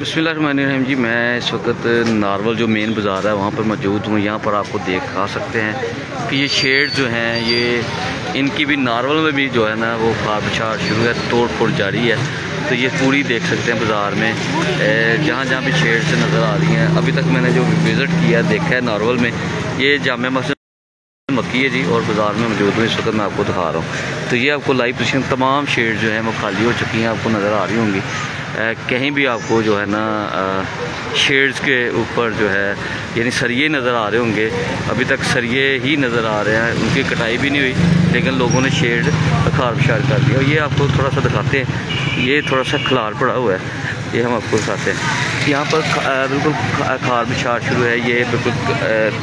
बिस्मिल्लाहिर्रहमानिर्रहीम जी। मैं इस वक्त नारवल जो मेन बाज़ार है वहाँ पर मौजूद हूँ। यहाँ पर आपको देखा सकते हैं कि ये शेड जो हैं ये इनकी भी नारवल में भी जो है ना वो खाद बछाड़ शुरू है, तोड़ फोड़ जारी है। तो ये पूरी देख सकते हैं बाज़ार में जहाँ जहाँ भी शेड से नज़र आ रही हैं। अभी तक मैंने जो विज़िट किया देखा है नारवल में, ये जामे मस्जिद मक्की है जी, और बाज़ार में मौजूद हूँ। इस वक्त मैं आपको दिखा रहा हूँ। तो ये आपको लाइव पोजीशन तमाम शेड जो हैं वो खाली हो चुकी हैं, आपको नज़र आ रही होंगी। कहीं भी आपको जो है ना शेड्स के ऊपर जो है यानी सरिये नज़र आ रहे होंगे। अभी तक सरिये ही नज़र आ रहे हैं, उनकी कटाई भी नहीं हुई, लेकिन लोगों ने शेड खार बशार कर दिया। और ये आपको थोड़ा सा दिखाते हैं, ये थोड़ा सा खलार पड़ा हुआ है, ये हम आपको दिखाते हैं। यहाँ पर बिल्कुल खार बिछाड़ शुरू है। ये बिल्कुल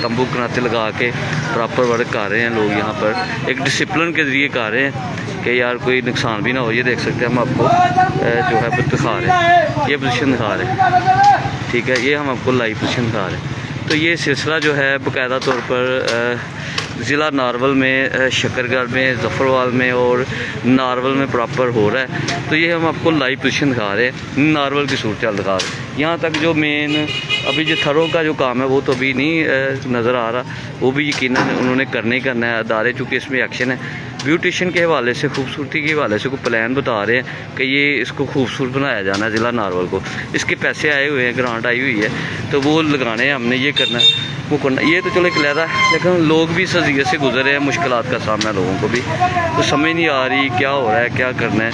तंबू कनाते लगा के प्रॉपर वर्क कर रहे हैं लोग। यहाँ पर एक डिसिप्लिन के ज़रिए कर रहे हैं कि यार कोई नुकसान भी ना हो। ये देख सकते हैं हम आपको जो है दिखा रहे हैं, ये पोजीशन दिखा रहे हैं, ठीक है। ये हम आपको लाइव पोजीशन दिखा रहे हैं। तो ये सिलसिला जो है बाकायदा तौर पर ज़िला नारवल में, शकरगढ़ में, ज़फ़रवाल में और नारवल में प्रॉपर हो रहा है। तो ये हम आपको लाइव पोजीशन दिखा रहे हैं, नारवल की सूरत दिखा रहे हैं। यहाँ तक जो मेन अभी जो थरों का जो काम है वो तो अभी नहीं नज़र आ रहा, वो भी यकीनन उन्होंने करना ही करना है। अदारे चूँकि इसमें एक्शन है, ब्यूटिशन के हवाले से, खूबसूरती के हवाले से कोई प्लान बता रहे हैं कि ये इसको खूबसूरत बनाया जाना है ज़िला नारवल को। इसके पैसे आए हुए हैं, ग्रांट आई हुई है, तो वो लगाने हैं, हमने ये करना है वो करना। ये तो चलो एक लहरा है, लेकिन लोग भी इस अज़ियत से गुजरे हैं, मुश्किलात का सामना लोगों को भी, तो समझ नहीं आ रही क्या हो रहा है, क्या करना है।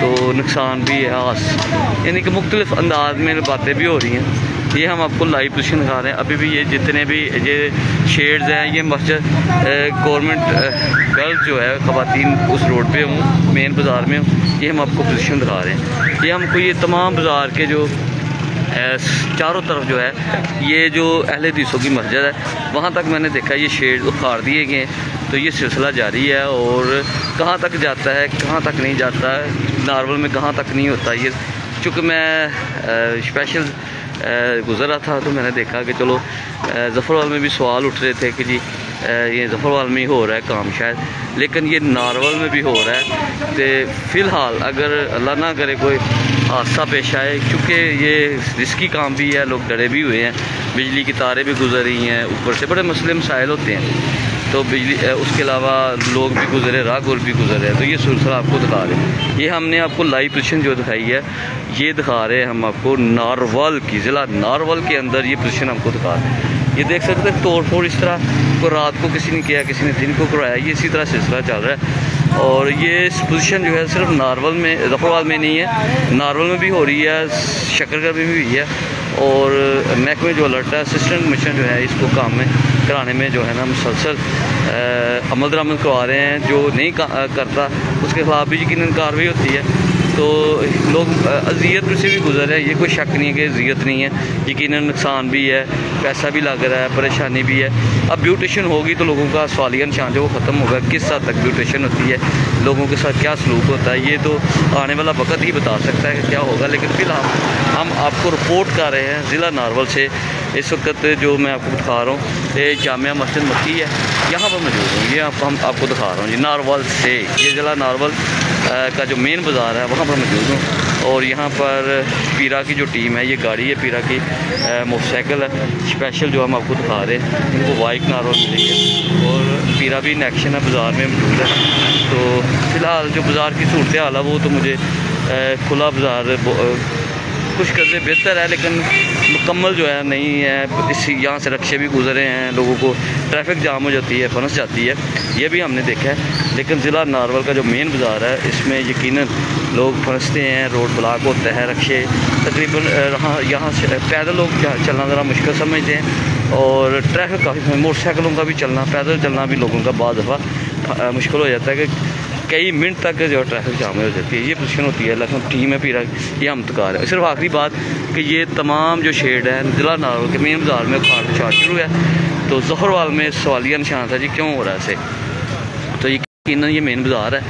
तो नुकसान भी है, यानी कि मुख्तलिफ अंदाज में बातें भी हो रही हैं। ये हम आपको लाइव पोजीशन दिखा रहे हैं। अभी भी ये जितने भी ये शेड्स हैं, ये मस्जिद गवर्नमेंट गर्ल्स जो है ख़वातीन उस रोड पे हूँ, मेन बाज़ार में हूँ। ये हम आपको पोजीशन दिखा रहे हैं। ये हमको ये तमाम बाज़ार के जो चारों तरफ जो है ये जो अहले हदीसों की मस्जिद है वहाँ तक मैंने देखा ये शेड उखाड़ दिए गए। तो ये सिलसिला जारी है, और कहाँ तक जाता है कहाँ तक नहीं जाता है, नारवल में कहाँ तक नहीं होता ये। चूँकि मैं स्पेशल गुज़र रहा था तो मैंने देखा कि चलो ज़फ़रवाल में भी सवाल उठ रहे थे कि जी ये ज़फ़रवाल में ही हो रहा है काम शायद, लेकिन ये नारवल में भी हो रहा है। तो फ़िलहाल अगर अल्लाह ना करे कोई हादसा पेश आए, चूँकि ये रिस्की काम भी है, लोग डरे भी हुए हैं, बिजली की तारें भी गुजर रही हैं, ऊपर से बड़े मसले मसाइल होते हैं। तो बिजली उसके अलावा लोग भी गुजरे, राहगीर भी गुजरे हैं। तो ये सिलसिला आपको दिखा रहे हैं। ये हमने आपको लाइव पोजीशन जो दिखाई है ये दिखा रहे हैं हम आपको नारवल की, ज़िला नारवल के अंदर ये पोजीशन हमको दिखा रहे हैं। ये देख सकते हैं तोड़ फोड़ इस तरह को रात को किसी ने किया, किसी ने दिन को कराया, ये इसी तरह सिलसिला चल रहा है। और ये पोजीशन जो है सिर्फ नारवल में, ज़फ़रवाल में नहीं है, नारवल में भी हो रही है, शकरगढ़ में भी हुई है। और महकमे जो अलर्ट है, असिस्टेंट कमिश्नर जो है इसको काम में कराने में जो है ना मुसलसल अमल दरामद करवा रहे हैं। जो नहीं करता उसके खिलाफ भी यकीनन कार्रवाई होती है। तो लोग अज़ियत से भी गुजर रहे हैं, ये कोई शक नहीं है कि अज़ियत नहीं है, यकीनन नुकसान भी है, पैसा भी लग रहा है, परेशानी भी है। अब ब्यूटिशन होगी तो लोगों का सवालिया निशान जो वो ख़त्म होगा, किस हद तक ब्यूटिशन होती है, लोगों के साथ क्या सलूक होता है, ये तो आने वाला वक्त ही बता सकता है कि क्या होगा। लेकिन फ़िलहाल हम आपको रिपोर्ट कर रहे हैं ज़िला नारवल से। इस वक्त जो मैं आपको दिखा रहा हूँ ये जामिया मस्जिद मक्की है, यहाँ पर मौजूद हूँ। ये हम आपको दिखा रहा हूँ जी नारवल से, ये ज़िला नारवल का जो मेन बाज़ार है वहाँ पर मौजूद हूँ। और यहाँ पर पीरा की जो टीम है, ये गाड़ी है पीरा की, मोटरसाइकिल है स्पेशल जो हम आपको दिखा रहे हैं। इनको बाइक नारवल मिली है, और पीरा भी इन एक्शन है, बाज़ार में मौजूद है। तो फ़िलहाल जो बाज़ार की सूरत हाल है वो तो मुझे खुला बाज़ार कुछ करते बेहतर है, लेकिन मुकम्मल जो है नहीं है। इस यहाँ से रक्शे भी गुजरे हैं, लोगों को ट्रैफिक जाम हो जाती है, फंस जाती है, ये भी हमने देखा है। लेकिन ज़िला नारवल का जो मेन बाज़ार है इसमें यकीनन लोग फंसते हैं, रोड ब्लॉक होता है, रक्शे तकरीबन यहाँ से पैदल लोग चलना ज़रा मुश्किल समझते हैं, और ट्रैफिक काफ़ी, मोटरसाइकिलों का भी चलना, पैदल चलना भी लोगों का बाद दफ़ा मुश्किल हो जाता है कि कई मिनट तक जो ट्रैफिक जाम हो जाती है। ये पोजीशन होती है, लेकिन टीम है पीरा, ये हम तकार है। सिर्फ आखिरी बात कि ये तमाम जो शेड है ज़िला नारवल के मेन बाज़ार में खार बछाड़ शुरू है। तो ज़फ़रवाल में सवालिया निशान था जी क्यों हो रहा है ऐसे। तो यकीनन ये मेन बाज़ार है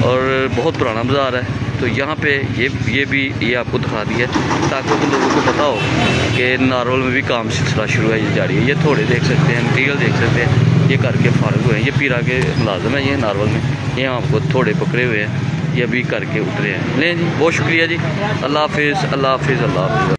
और बहुत पुराना बाज़ार है। तो यहाँ पे ये भी ये आपको दिखा दिया ताकि तो लोगों को पता हो कि नारवल में भी काम सिलसिला शुरू है, ये जारी है। ये थोड़े देख सकते हैं, मटीरियल देख सकते हैं, ये करके फारग हुए हैं। ये पीरा के मुलाजम है ये नारवल में, ये आपको थोड़े पकड़े हुए हैं, ये अभी करके उतरे हैं। लें जी, बहुत शुक्रिया जी। अल्लाह हाफिज़, अल्लाह हाफिज़, अल्लाह हाफिज़।